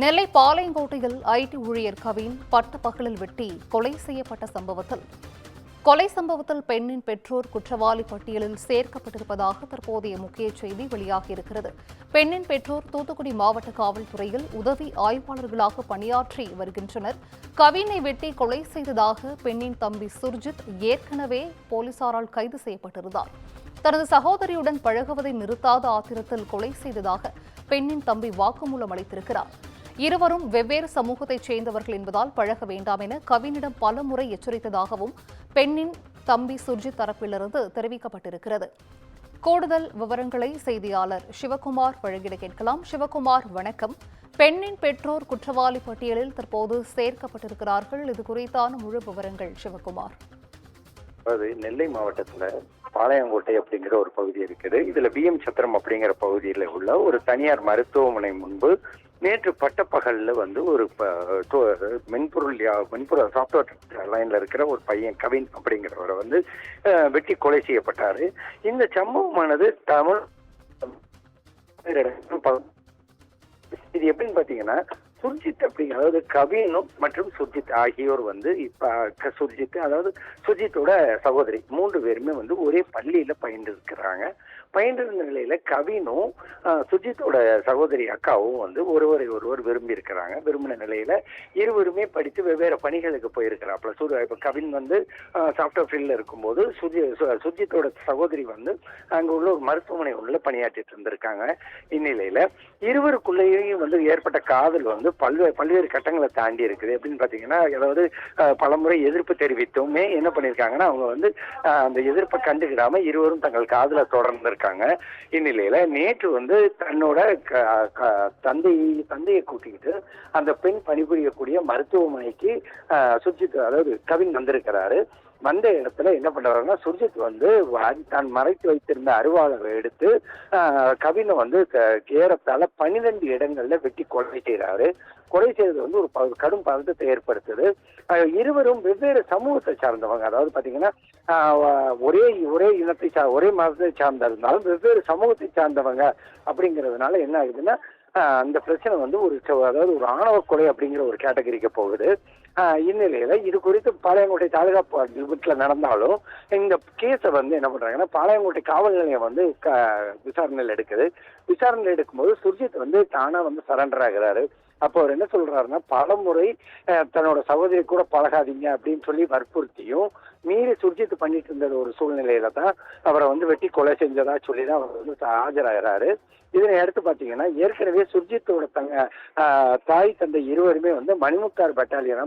நெல்லை பாளையங்கோட்டையில் ஐடி ஊழியர் கவின் பட்டப்பகலில் வெட்டி கொலை செய்யப்பட்ட சம்பவத்தில் பெண்ணின் பெற்றோர் குற்றவாளி பட்டியலில் சேர்க்கப்பட்டிருப்பதாக தற்போதைய முக்கிய செய்தி வெளியாகியிருக்கிறது. பெண்ணின் பெற்றோர் தூத்துக்குடி மாவட்ட காவல்துறையில் உதவி ஆய்வாளர்களாக பணியாற்றி வருகின்றனர். கவினை வெட்டி கொலை செய்ததாக பெண்ணின் தம்பி சுர்ஜித் ஏற்கனவே போலீசாரால் கைது செய்யப்பட்டிருந்தார். தனது சகோதரியுடன் பழகுவதை நிறுத்தாத ஆத்திரத்தில் கொலை செய்ததாக பெண்ணின் தம்பி வாக்குமூலம் அளித்திருக்கிறார். இருவரும் வெவ்வேறு சமூகத்தைச் சேர்ந்தவர்கள் என்பதால் பழக வேண்டாம் என கவினிடம் பலமுறை எச்சரித்ததாகவும் பெண்ணின் தம்பி சுர்ஜித் தரப்பிலிருந்து தெரிவிக்கப்பட்டிருக்கிறது. கூடுதல் விவரங்களை செய்தியாளர் சிவகுமார் வழங்கிட கேட்கலாம். சிவகுமார், வணக்கம். பெண்ணின் பெற்றோர் குற்றவாளி பட்டியலில் தற்போது சேர்க்கப்பட்டிருக்கிறார்கள். இது குறித்தான முழு விவரங்கள் சிவகுமார். நெல்லை மாவட்டத்துல பாளையங்கோட்டை அப்படிங்கிற ஒரு பகுதி இருக்குது. இதுல பிஎம் சத்திரம் அப்படிங்கிற பகுதியில் உள்ள ஒரு தனியார் மருத்துவமனை முன்பு நேற்று பட்டப்பகல்ல ஒரு மென்பொருள் சாப்ட்வேர் லைன்ல இருக்கிற ஒரு பையன் கவின் அப்படிங்கிறவரை வெட்டி கொலை செய்யப்பட்டாரு. இந்த சம்பவமானது தமிழ் இது எப்படின்னு பாத்தீங்கன்னா, சுர்ஜித் அப்படிங்கிற அதாவது கவினும் மற்றும் சுர்ஜித் ஆகியோர் இப்ப சுர்ஜித்தோட சகோதரி 3 பேருமே ஒரே பள்ளியில பயின்றிருந்த நிலையில கவினும் சுர்ஜித்தோட சகோதரி அக்காவும் ஒருவர் விரும்பின நிலையில இருவருமே படித்து வெவ்வேறு பணிகளுக்கு போயிருக்கிறாப்புல. இப்ப கவின் சாப்ட்வேர் ஃபீல்ட்ல இருக்கும்போது சுர்ஜித்தோட சகோதரி அங்க உள்ள ஒரு மருத்துவமனை உள்ள பணியாற்றிட்டு இருந்திருக்காங்க. இந்நிலையில இருவருக்குள்ளேயும் ஏற்பட்ட காதல் பல்வேறு கட்டங்களை தாண்டி இருக்குது. எப்படின்னு பாத்தீங்கன்னா, அதாவது பலமுறை எதிர்ப்பு தெரிவித்துமே என்ன பண்ணிருக்காங்கன்னா, அவங்க அந்த எதிர்ப்பை கண்டுக்கிடாம இருவரும் தங்கள் காதல தொடர்ந்திருக்காங்க. இந்நிலையில நேற்று தன்னோட தந்தையை கூட்டிக்கிட்டு அந்த பெண் பணிபுரியக்கூடிய மருத்துவமனைக்கு சுர்ஜித் அதாவது கவின் வந்திருக்கிறாரு. வந்த இடத்துல என்ன பண்றாருன்னா, சுர்ஜித் தான் மறைத்து வைத்திருந்த அருவாளை எடுத்து கவினை ஏறத்தாழ 12 இடங்கள்ல வெட்டி கொலை செய்யறாரு. கொலை செய்தது ஒரு கடும் பதட்டத்தை ஏற்படுத்துது. இருவரும் வெவ்வேறு சமூகத்தை சார்ந்தவங்க. அதாவது பாத்தீங்கன்னா, ஒரே இனத்தை ஒரே மதத்தை சார்ந்த இருந்தாலும் வெவ்வேறு சமூகத்தை சார்ந்தவங்க அப்படிங்கிறதுனால என்ன ஆகுதுன்னா, அந்த பிரச்சனை அதாவது ஒரு ஆணவ கொலை அப்படிங்கிற ஒரு கேட்டகரிக்கு போகுது. இந்நிலையில இது குறித்து பாளையங்கோட்டை தாலுகா லிமிட்ல நடந்தாலும் இந்த கேஸை என்ன பண்றாங்கன்னா, பாளையங்கோட்டை காவல் நிலையம் விசாரணையில் எடுக்குது. விசாரணையில் எடுக்கும்போது சுர்ஜித் தானா சரண்டர் ஆகிறாரு. அப்போ அவர் என்ன சொல்றாருன்னா, பலமுறை தன்னோட சகோதரி கூட பழகாதீங்க அப்படின்னு சொல்லி வற்புறுத்தியும் மீறி சுர்ஜித் பண்ணிட்டு இருந்த ஒரு சூழ்நிலையில தான் அவரை வெட்டி கொலை செஞ்சதா சொல்லிதான் அவர் ஆஜராகிறாரு. இதனை அடுத்து பாத்தீங்கன்னா, ஏற்கனவே சுர்ஜித்தோட தாய் தந்தை இருவருமே மணிமுத்தார்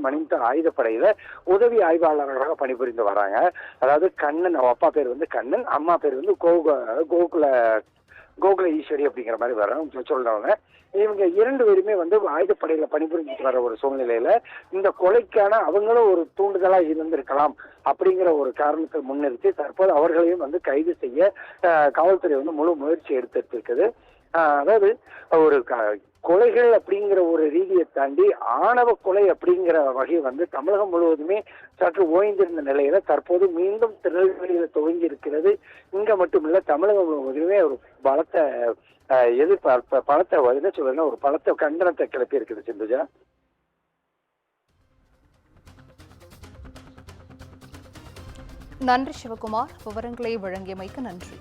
மணிமுத்தார் ஆயுதப்படையில உதவி ஆய்வாளர்களாக பணிபுரிந்து வராங்க. அதாவது கண்ணன், அப்பா பேர் கண்ணன், அம்மா பேர் கோகுல ஈஸ்வரி அப்படிங்கிற மாதிரி சொல்றவங்க. இவங்க 2 பேருமே ஆயுதப்படையில பணிபுரிஞ்சிட்டு வர ஒரு சூழ்நிலையில இந்த கொலைக்கான அவங்களும் ஒரு தூண்டுதலா இருந்திருக்கலாம் அப்படிங்கிற ஒரு காரணத்தை முன்னிறுத்தி தற்போது அவர்களையும் கைது செய்ய காவல்துறை முழு முயற்சி எடுத்துட்டு இருக்குது. அதாவது ஒரு கொலைகள் அப்படிங்கிற ஒரு ரீதியை தாண்டி ஆணவ கொலை அப்படிங்கிற வகை தமிழகம் முழுவதுமே சற்று ஓய்ந்திருந்த நிலையில தற்போது மீண்டும் திருநெல்வேலியில துவங்கி இருக்கிறது. இங்க மட்டுமில்ல, தமிழகம் முழுவதுமே ஒரு ஒரு பலத்த கண்டனத்தை கிளப்பி இருக்குது. சிந்துஜா, நன்றி சிவகுமார். விவரங்களை வழங்கியமைக்கு நன்றி.